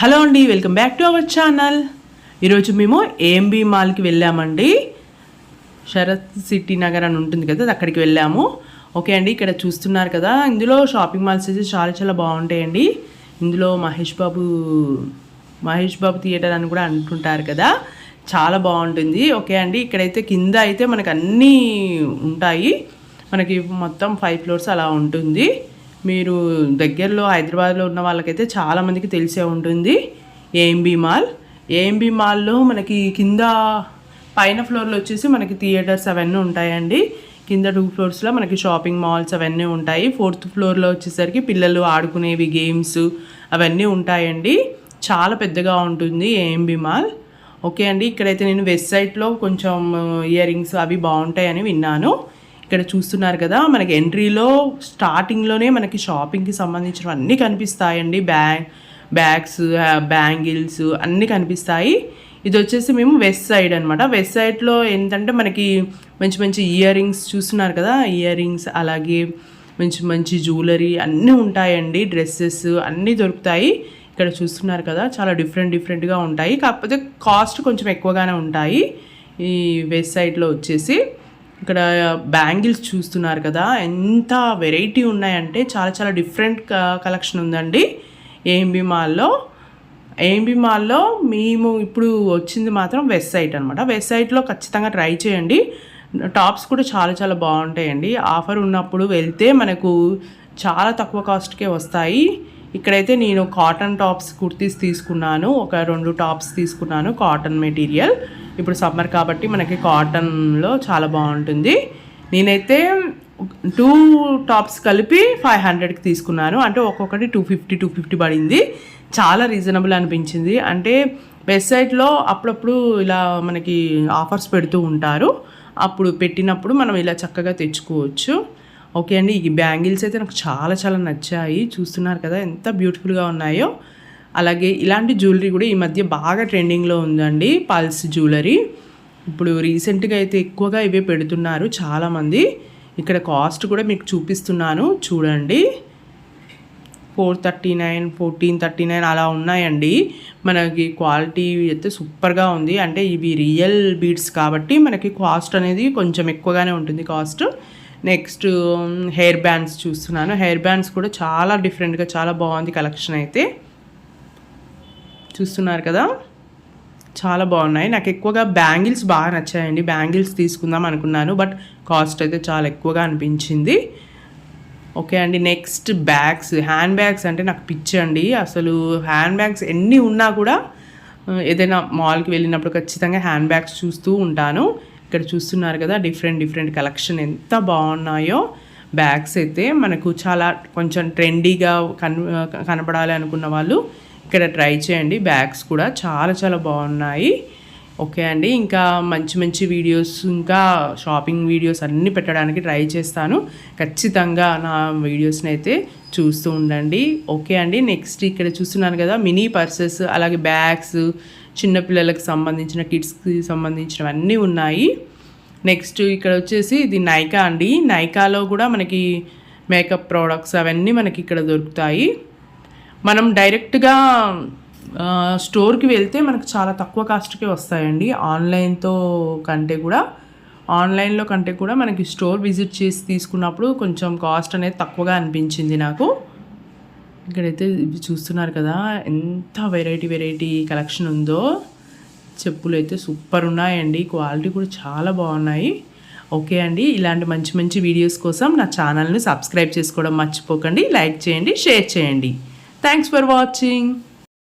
Hello అండి, welcome back to our channel. ఈరోజు మేము ఏఎంబి మాల్కి వెళ్ళామండి. శరత్ సిటీ నగర్ అని ఉంటుంది కదా, అక్కడికి వెళ్ళాము. ఓకే అండి, ఇక్కడ చూస్తున్నారు కదా, ఇందులో షాపింగ్ మాల్స్ అయితే చాలా చాలా బాగుంటాయండి. ఇందులో మహేష్ బాబు థియేటర్ అని కూడా అంటుంటారు కదా, చాలా బాగుంటుంది. ఓకే అండి, ఇక్కడైతే కింద అయితే మనకు అన్నీ ఉంటాయి. మనకి మొత్తం 5 floors అలా ఉంటుంది. మీరు దగ్గరలో హైదరాబాద్లో ఉన్న వాళ్ళకైతే చాలామందికి తెలిసే ఉంటుంది ఏఎంబి మాల్లో మనకి కింద పైన ఫ్లోర్లో వచ్చేసి మనకి థియేటర్స్ అవన్నీ ఉంటాయండి. కింద 2 floors మనకి షాపింగ్ మాల్స్ అవన్నీ ఉంటాయి. 4th floorలో వచ్చేసరికి పిల్లలు ఆడుకునేవి గేమ్స్ అవన్నీ ఉంటాయండి. చాలా పెద్దగా ఉంటుంది ఏఎంబి మాల్. ఓకే అండి, ఇక్కడైతే నేను వెస్ట్ సైడ్లో కొంచెం ఇయర్ రింగ్స్ అవి బాగుంటాయని విన్నాను. ఇక్కడ చూస్తున్నారు కదా, మనకి ఎంట్రీలో స్టార్టింగ్లోనే మనకి షాపింగ్కి సంబంధించిన అన్నీ కనిపిస్తాయండి. బ్యాగ్స్, బ్యాంగిల్స్ అన్నీ కనిపిస్తాయి. ఇది వచ్చేసి మేము వెస్ట్ సైడ్ అనమాట. వెస్ట్ సైడ్లో ఏంటంటే మనకి మంచి మంచి ఇయర్ రింగ్స్ చూస్తున్నారు కదా, ఇయర్ రింగ్స్ అలాగే మంచి మంచి జ్యువెలరీ అన్నీ ఉంటాయండి. డ్రెస్సెస్ అన్నీ దొరుకుతాయి. ఇక్కడ చూస్తున్నారు కదా, చాలా డిఫరెంట్గా ఉంటాయి. కాకపోతే కాస్ట్ కొంచెం ఎక్కువగానే ఉంటాయి ఈ వెస్ట్ సైడ్లో వచ్చేసి. ఇక్కడ బ్యాంగిల్స్ చూస్తున్నారు కదా, ఎంత వెరైటీ ఉన్నాయంటే చాలా చాలా డిఫరెంట్ కలెక్షన్ ఉందండి ఏఎంబి మాల్లో. మేము ఇప్పుడు వచ్చింది మాత్రం వెస్ట్ సైడ్ అనమాట. వెస్ట్ సైడ్లో ఖచ్చితంగా ట్రై చేయండి. టాప్స్ కూడా చాలా చాలా బాగుంటాయండి. ఆఫర్ ఉన్నప్పుడు వెళ్తే మనకు చాలా తక్కువ కాస్ట్కే వస్తాయి. ఇక్కడైతే నేను కాటన్ టాప్స్ కుర్తీస్ తీసుకున్నాను. ఒక 2 టాప్స్ తీసుకున్నాను, కాటన్ మెటీరియల్. ఇప్పుడు సమ్మర్ కాబట్టి మనకి కాటన్లో చాలా బాగుంటుంది. నేనైతే 2 టాప్స్ కలిపి 500కి తీసుకున్నాను. అంటే ఒక్కొక్కటి 250 పడింది. చాలా రీజనబుల్ అనిపించింది. అంటే వెబ్సైట్లో అప్పుడప్పుడు ఇలా మనకి ఆఫర్స్ పెడుతూ ఉంటారు. అప్పుడు పెట్టినప్పుడు మనం ఇలా చక్కగా తెచ్చుకోవచ్చు. ఓకే అండి, ఈ బ్యాంగిల్స్ అయితే నాకు చాలా చాలా నచ్చాయి. చూస్తున్నారు కదా ఎంత బ్యూటిఫుల్గా ఉన్నాయో. అలాగే ఇలాంటి జ్యువెలరీ కూడా ఈ మధ్య బాగా ట్రెండింగ్లో ఉందండి, పల్స్ జ్యువెలరీ. ఇప్పుడు రీసెంట్గా అయితే ఎక్కువగా ఇవే పెడుతున్నారు చాలామంది. ఇక్కడ కాస్ట్ కూడా మీకు చూపిస్తున్నాను చూడండి. 439, 1439 అలా ఉన్నాయండి. మనకి క్వాలిటీ అయితే సూపర్గా ఉంది. అంటే ఇవి రియల్ బీడ్స్ కాబట్టి మనకి కాస్ట్ అనేది కొంచెం ఎక్కువగానే ఉంటుంది కాస్ట్. నెక్స్ట్ హెయిర్ బ్యాండ్స్ చూస్తున్నాను. హెయిర్ బ్యాండ్స్ కూడా చాలా డిఫరెంట్గా చాలా బాగుంది కలెక్షన్ అయితే. చూస్తున్నారు కదా, చాలా బాగున్నాయి. నాకు ఎక్కువగా బ్యాంగిల్స్ బాగా నచ్చాయండి. బ్యాంగిల్స్ తీసుకుందాం అనుకున్నాను, బట్ కాస్ట్ అయితే చాలా ఎక్కువగా అనిపించింది. ఓకే అండి, నెక్స్ట్ బ్యాగ్స్, హ్యాండ్ బ్యాగ్స్ అంటే నాకు పిచ్చి అండి. అసలు హ్యాండ్ బ్యాగ్స్ ఎన్ని ఉన్నా కూడా ఏదైనా మాల్కి వెళ్ళినప్పుడు ఖచ్చితంగా హ్యాండ్ బ్యాగ్స్ చూస్తూ ఉంటాను. ఇక్కడ చూస్తున్నారు కదా, డిఫరెంట్ కలెక్షన్ ఎంత బాగున్నాయో. బ్యాగ్స్ అయితే మనకు చాలా కొంచెం ట్రెండీగా కనపడాలి అనుకున్న వాళ్ళు ఇక్కడ ట్రై చేయండి. బ్యాగ్స్ కూడా చాలా చాలా బాగున్నాయి. ఓకే అండి, ఇంకా మంచి వీడియోస్, ఇంకా షాపింగ్ వీడియోస్ అన్నీ పెట్టడానికి ట్రై చేస్తాను. ఖచ్చితంగా నా వీడియోస్ని అయితే చూస్తూ ఉండండి. ఓకే అండి, నెక్స్ట్ ఇక్కడ చూస్తున్నాను కదా, మినీ పర్సెస్ అలాగే బ్యాగ్స్, చిన్నపిల్లలకు సంబంధించిన కిడ్స్కి సంబంధించినవన్నీ ఉన్నాయి. నెక్స్ట్ ఇక్కడ వచ్చేసి ఇది నైకా అండి. నైకాలో కూడా మనకి మేకప్ ప్రోడక్ట్స్ అవన్నీ మనకి ఇక్కడ దొరుకుతాయి. మనం డైరెక్ట్గా స్టోర్కి వెళ్తే మనకు చాలా తక్కువ కాస్ట్కే వస్తాయండి. ఆన్లైన్లో కంటే కూడా మనకి స్టోర్ విజిట్ చేసి తీసుకున్నప్పుడు కొంచెం కాస్ట్ అనేది తక్కువగా అనిపించింది నాకు. ఇక్కడైతే ఇవి చూస్తున్నారు కదా, ఎంత వెరైటీ కలెక్షన్ ఉందో. చెప్పులు అయితే సూపర్ ఉన్నాయండి, క్వాలిటీ కూడా చాలా బాగున్నాయి. ఓకే అండి, ఇలాంటి మంచి వీడియోస్ కోసం నా ఛానల్ని సబ్స్క్రైబ్ చేసుకోవడం మర్చిపోకండి. లైక్ చేయండి, షేర్ చేయండి. Thanks for watching.